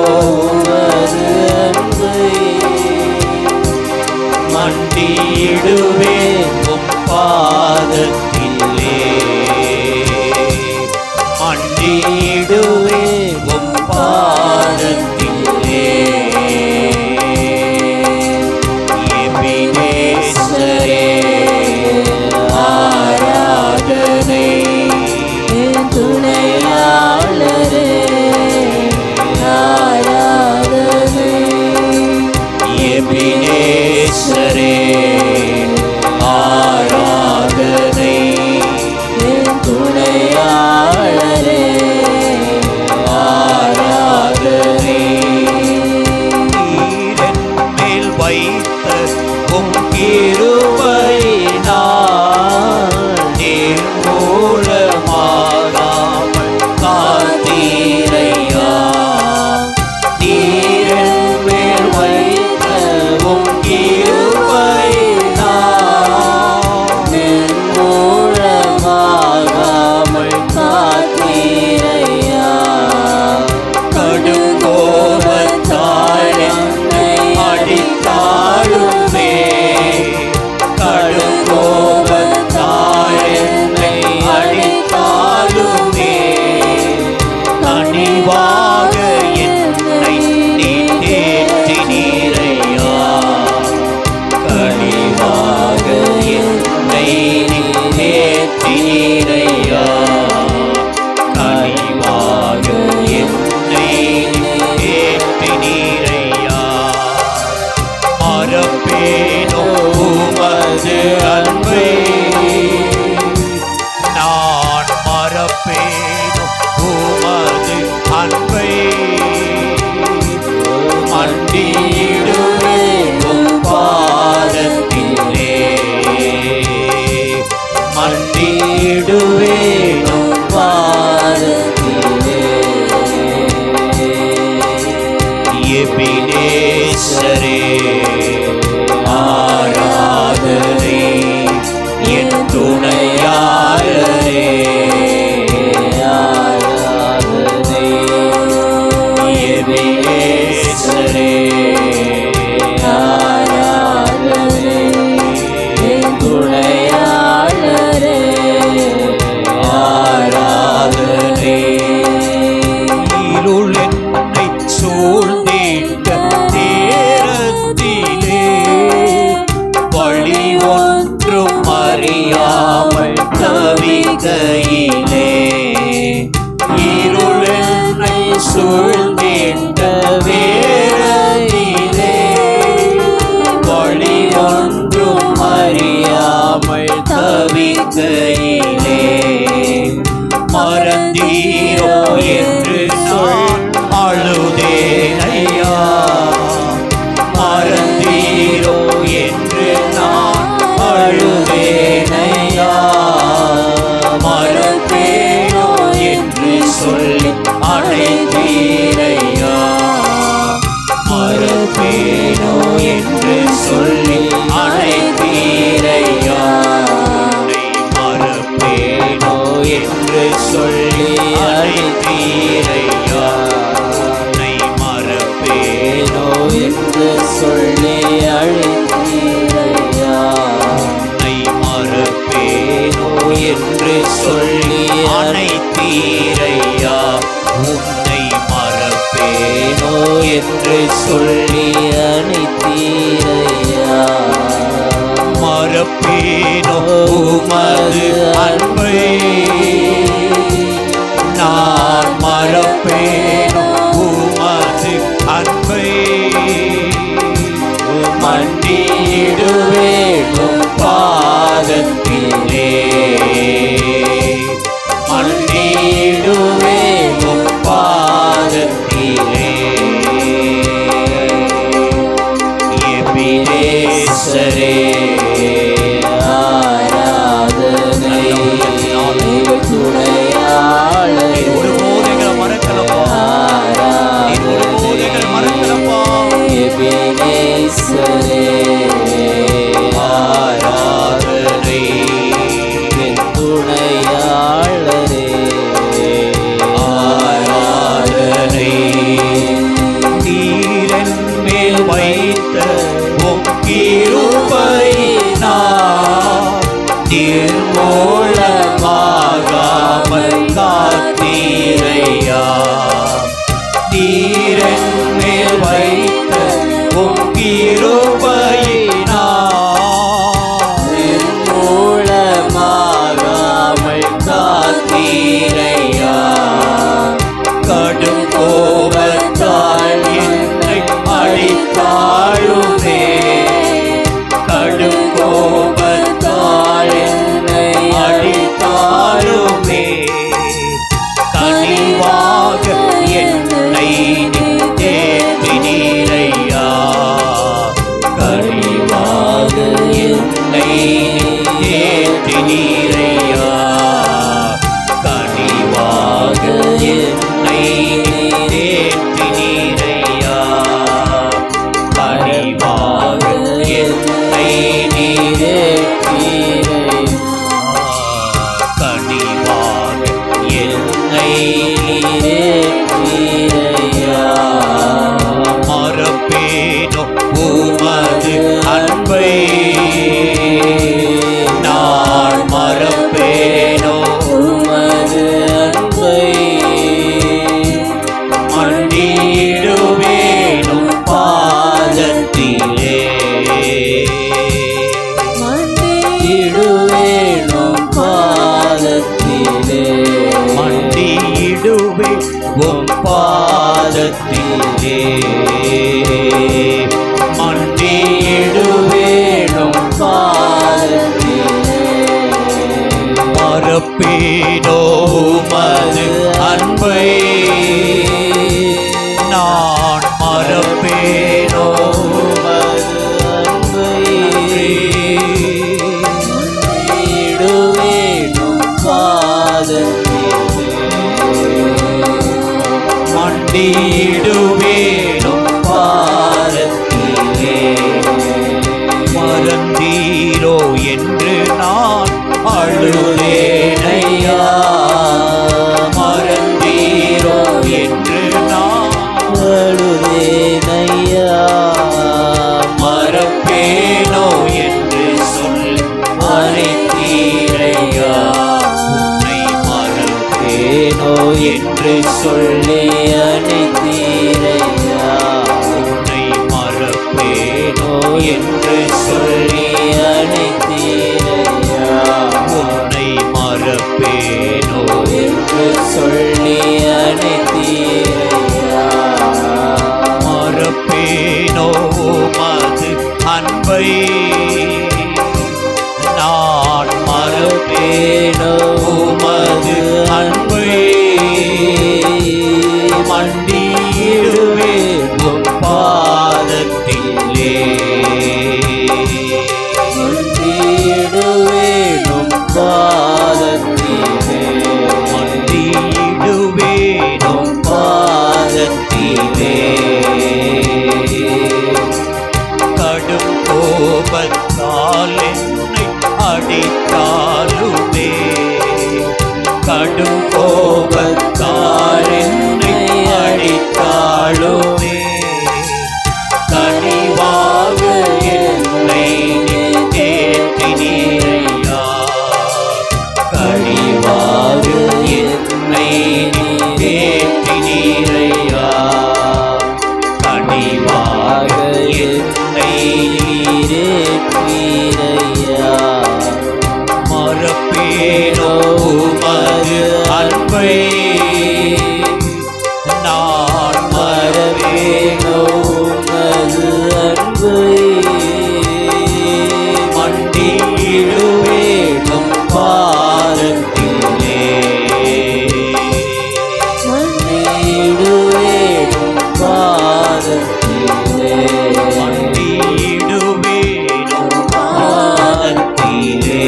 உமது அன்பை. மண்டியிடுவேன் உம் பாதத்திலே, மண்டியிடுவேன் உம் பாதத்திலே. எபினேசரே, ஆராதனை என் துணையாளரே, ஆராதனை. எபினேசரே, ஆராதனை என் துணையாளரே, ஆராதனை. நீரென் மேல் வைத்த உம் கிருபையினால் நிர்மூலமாகாமல் காத்தீரையா. நீரென் மேல் வைத்த உம் கிருபையினால் நிர்மூலமாகாமல் காத்தீரையா. கடுங்கோபத்தால் என்னை அடித்தாலுமே, கடுங்கோபத்தால் என்னை அடித்தாலுமே, கனிவாக என்னை நீ தேற்றினீரையா, கனிவாக என்னை நீ தேற்றினீரையா, கனிவாக என்னை நீ தேற்றினீரையா. மறப்பேனோ உமது அன்பை, நான் மறப்பேனோ உமது அன்பை. மண்டியிடுவேன் உம் பாதத்திலே, மண்டியிடுவேன் உம் பாதத்திலே. எபினேசரே, ஆராதனை சொல்லி அழைத்தீரையா. மறப்பேனோ உமது அன்பை, நான் மறப்பேனோ உமது அன்பை. மண்டியிடுவேனும் பாதத்திலே, மண்டியிடுவேனும் பாதத்திலே. எபினேசரே ஆராதனை, துணையாளரே ஒருபோது எங்களை மறக்கலப்பா, ஒருபோது எங்களை மறக்கலப்பா. எபினேசரே ஆராதனை துணையாளரே ஆராதனை. நீரன் மேல் வைத்த உம் கிருபையினால் நிர்மூலமாகாமல் காத்தீரையா. நீரன் மேல் வைத்த உம் கிருபையினால் நிர்மூலமாகாமல் காத்தீரையா. கடும் கோபத்தால் என்னை அழித்தாளுமே, கடும் கோபத்தால் என்னை அழித்தாளுமே. கனிவாக என்னை தேற்றினீரையா, கனிவாக என்னை தேற்றினீரையா, கனிவாக என்னை தேற்றினீரையா, கனிவாக என்னை கனிவாக என்னை மறப்பேனோ உமது அன்பை, நான் மறப்பேனோ உமது அன்பை. மண்டியிடுவேனும் பாதத்திலே, மண்டியிடுவேனும் பாதத்திலே, மண்டியிடுவே உம் பாதத்திலே, மண்டியிடுவேனும் பாதத்திலே. மறப்பேனோ உமது அன்பை, நான் மறப்பேனோ உமது அன்பை. மண்டியிடுவேனும் பாதத்திலே, மண்டியிடுவேனும் பாதத்திலே. மறந்தீரோ என்று நான் அழுதேனையா, மறந்தீரோ என்று நான் அழுதேனையா. மறப்பேனோ என்று சொல் அழைத்தீரையா, உன்னை மறப்பேனோ என்று சொல்லி அழைத்தீரையா. உன்னை மறப்பேனோ என்று சொல்லி அழைத்தீரையா. உன்னை மறப்பேனோ என்று சொல்லி அழைத்தீரையா. மறப்பேனோ உமது அன்பை, நான் மறப்பேனோ உமது அன்பை. மண்டியிடுவேன் உம் பாதத்திலே, மண்டியிடுவேனும் பாதத்திலே, மண்டியிடுவேனும் பாதத்திலே. கடும் கோபத்தால் என்னை அடித்தாலுமே, கடும் கோபத்தால் என்னை அடித்தாலுமே, கனிவாக என்னை தேற்றினீரையா, கனிவாக என்னை தேற்றினீரையா, கனிவாக அழைத்தீரையா. மறப்பேனோ உமது அன்பை நான் மறவேனோ உமது அன்பை. மண்டியிடுவேனும் பாதத்திலே மண்டியிடுவேனும் பாதத்திலே. மண்டியிடுவேனும் பாதத்திலே.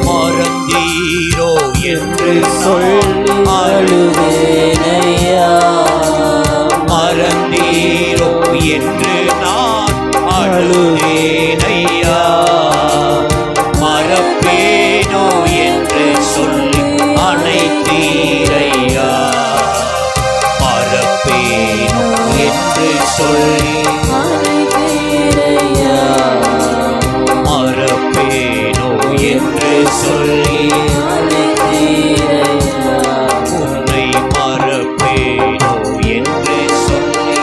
மறந்தீரோ என்று சொல்லி அழுதேனையா. மறந்தீரோ என்று நான் அழுதேனையா. மறப்பேனோ என்று சொல்லி அணைத்தீரையா. மறப்பேனோ என்று சொல்லி அழைத்தீரையா. மறப்பேனோ என்று சொல்லி அழைத்தீரையா. உன்னை மறப்பேனோ என்று சொல்லி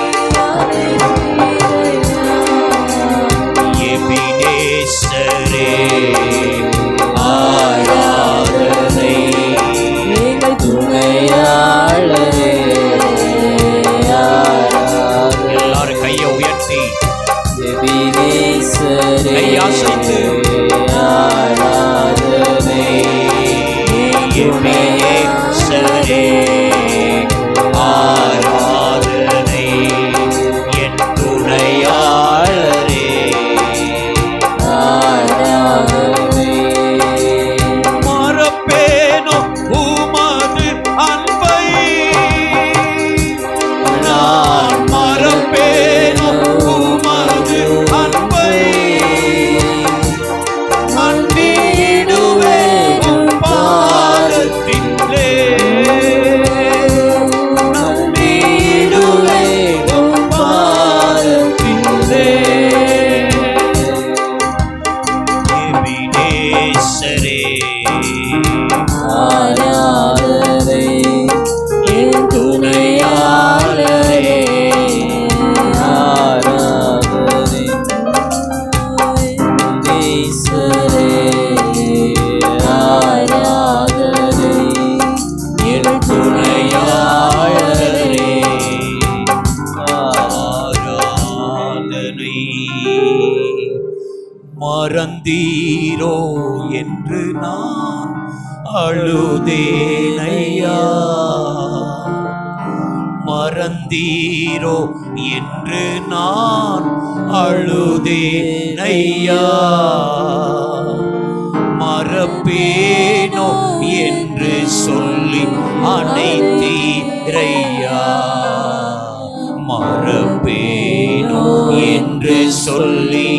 எபினேசரே ஆராதனை. எங்கள் துணையாளரே ஆராதனை. எல்லாரும் கையை உயர்த்தி எபினேசரே கையசைத்து ஆராதனை. எபினேசரே ஆராதனை. என் துணையாளரே ஆராதனை. மறப்பேனோ உமது அன்பை நான் மறப்பேனோ உமது அன்பை. மண்டியிடுவேனும் பாதத்திலே மண்டியிடுவேனும் பாதத்திலே. எபினேசரே ஆராதனை. என் துணையாளரே ஆராதனை. எபினேசரே ஆராதனை. என் துணையாளரே ஆராதனை. மறந்தீரோ என்று நான் அழுதேனையா. மறந்தீரோ என்று நான் அழுதேனையா. மறப்பேனோ என்று சொல்லி அணைத்தீரையா. மறப்பேனோ என்று சொல்லி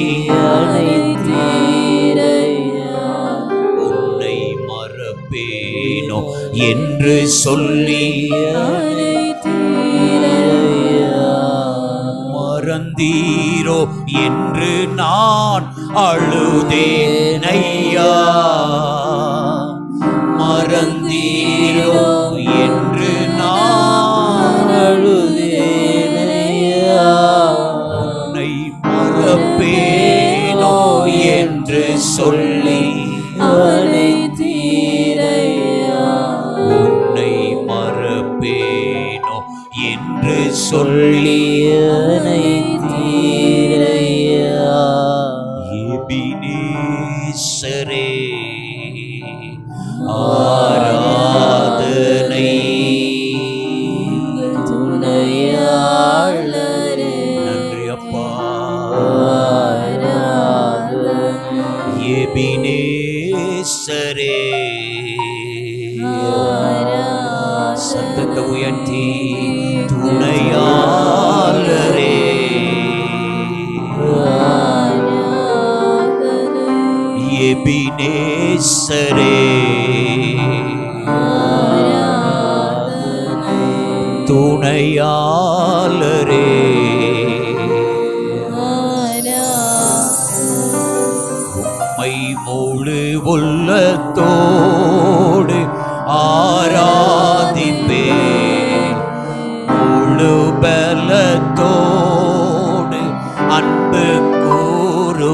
அழைத்தீரையா. உன்னை மறப்பேனோ என்று சொல்லி அழைத்தீரையா. மறந்தீரோ என்று நான் அழுதேனையா. மறந்தீரோ என்று நான் அழுதேனையா. உன்னை மறப்பேனோ என்று சொல்லி அழைத்தீரையா. உன்னை மறப்பேனோ என்று சொல்லி அழைத்தீரையா. எபினேசரே ஆராதனை. எங்கள் துணையாளரே நன்றி அப்பா. ஆராதனை. எபினேசரே சத்தத்தை உயர்த்தி துணையாளரே. எபினேசரே துணையாளரே. உம்மை முழு உள்ளத்தோடு ஆராதிப்பே. முழு பலத்தோடு அன்பு கூறுவே.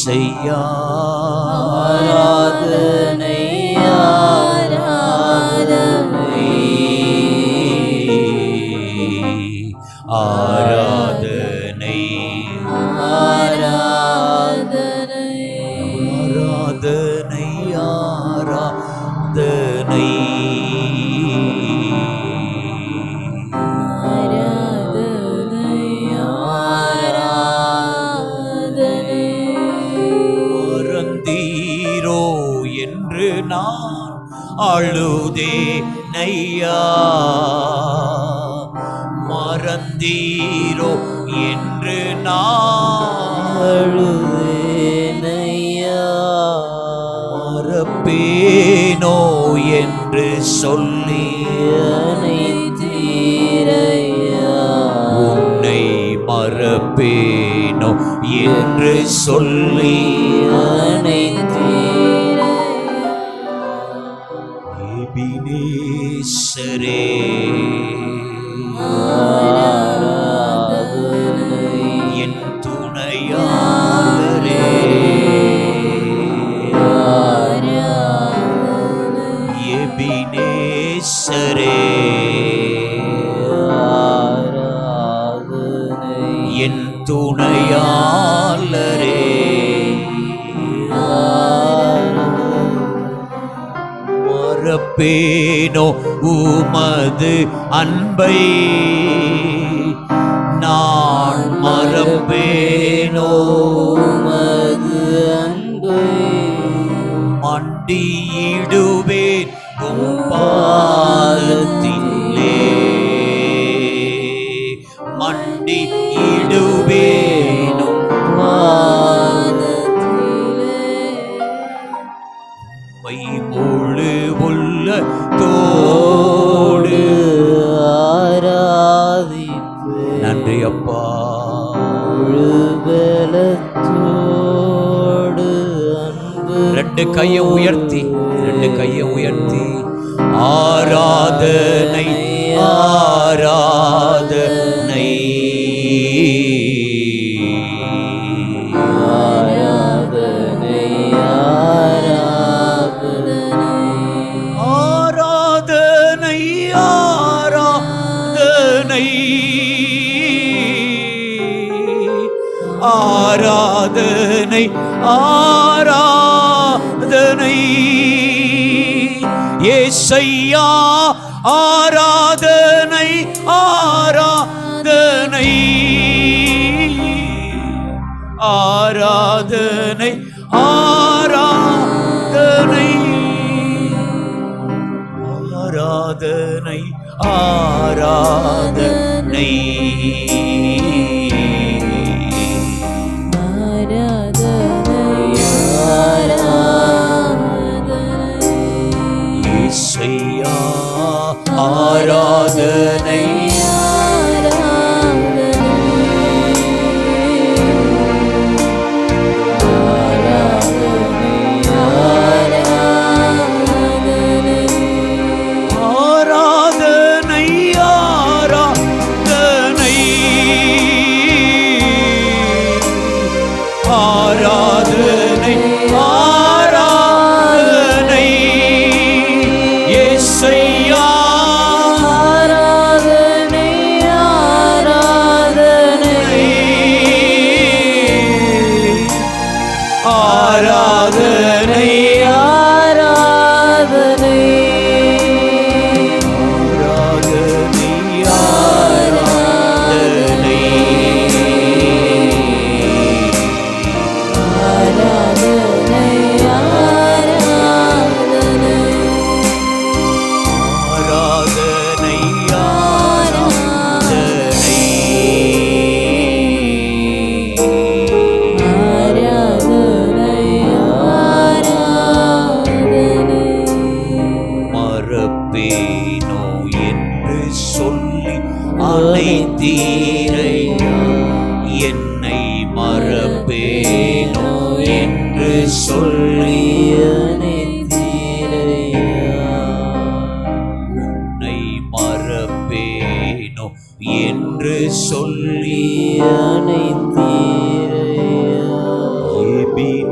ஏசையா ஆராதனை ஆராதனை ஆராதனை ஆராதனை ஆராதனை மறந்தீரோ என்று நான் அழுதே நையா மறந்தீரோ என்று நான் அழுதேனையா மறப்பேனோ என்று சொல்லி அனைத்தீரையா உன்னை மறப்பேனோ என்று சொல்லி அனைத்தீரையா எபினேசரே என் துணையாளரே எபினேசரே என் துணையாளரே மறப்பேனோ உமது அன்பை நான் மறப்பேனோ உமது அன்பை மண்டியிடுவேன் உம் பாதத்திலே மண்டியிடுவேன் உம் மை முழு உள்ளத்தோடு ஆராதிப்பு நன்றி அப்பா பலத்தோடு அன்பு ரெண்டு கையை உயர்த்தி ஆராதனை ஆராதனை ஆராதனை ஆராதனை ஆராதனை ஆராதனை ஆராதனை ஏசையா ஆராதனை ஆராதனை ஆராதனை ஆராதனை ஆராதனை ஆராதனை இசையா ஆராதனை ஆராதனை ஆராதனை ஆராதனை ஆராதனை ஏசையா ஆராதனை ஆராதனை ஆராதனை ஆராதனை ஆராதனை ஆராதனை ஆராதனை ஆராதனை மறப்பேனோ என்று சொல்லி அனைத்தீரையா என்னை மறப்பேனோ என்று சொல்லி உன்னை மறப்பேனோ என்று சொல்லி எபினேசரே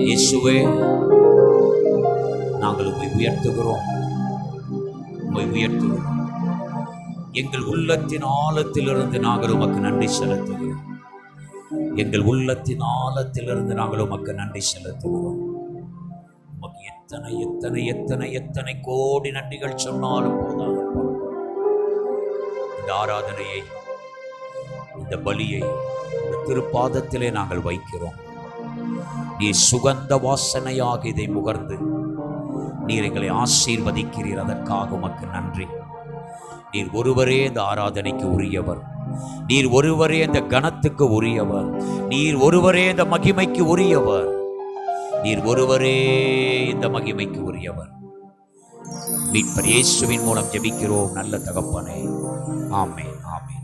இயேசுவே, நாங்கள் உம்மை உயர்த்துகிறோம், உம்மை உயர்த்துகிறோம். எங்கள் உள்ளத்தின் ஆழத்திலிருந்து நாங்கள் உமக்கு நன்றி செலுத்துகிறோம். எங்கள் உள்ளத்தின் ஆழத்திலிருந்து நாங்கள் உமக்கு நன்றி செலுத்துகிறோம். உமக்கு எத்தனை எத்தனை எத்தனை எத்தனை கோடி நன்றிகள் சொன்னாலும் போதாதப்பா. இந்த ஆராதனையை, இந்த பலியை இந்த திருப்பாதத்திலே நாங்கள் வைக்கிறோம். நீர் சுகந்த வாசனையாக இதை முகர்ந்து நீர் எங்களை ஆசீர்வதிக்கிறீர். அதற்காக உமக்கு நன்றி. நீர் ஒருவரே இந்த ஆராதனைக்கு உரியவர். நீர் ஒருவரே இந்த கணத்துக்கு உரியவர். நீர் ஒருவரே இந்த மகிமைக்கு உரியவர். நீர் ஒருவரே இந்த மகிமைக்கு உரியவர். மீட்பர் இயேசுவின் மூலம் ஜெபிக்கிறோம் நல்ல தகப்பனே. ஆமென், ஆமென்.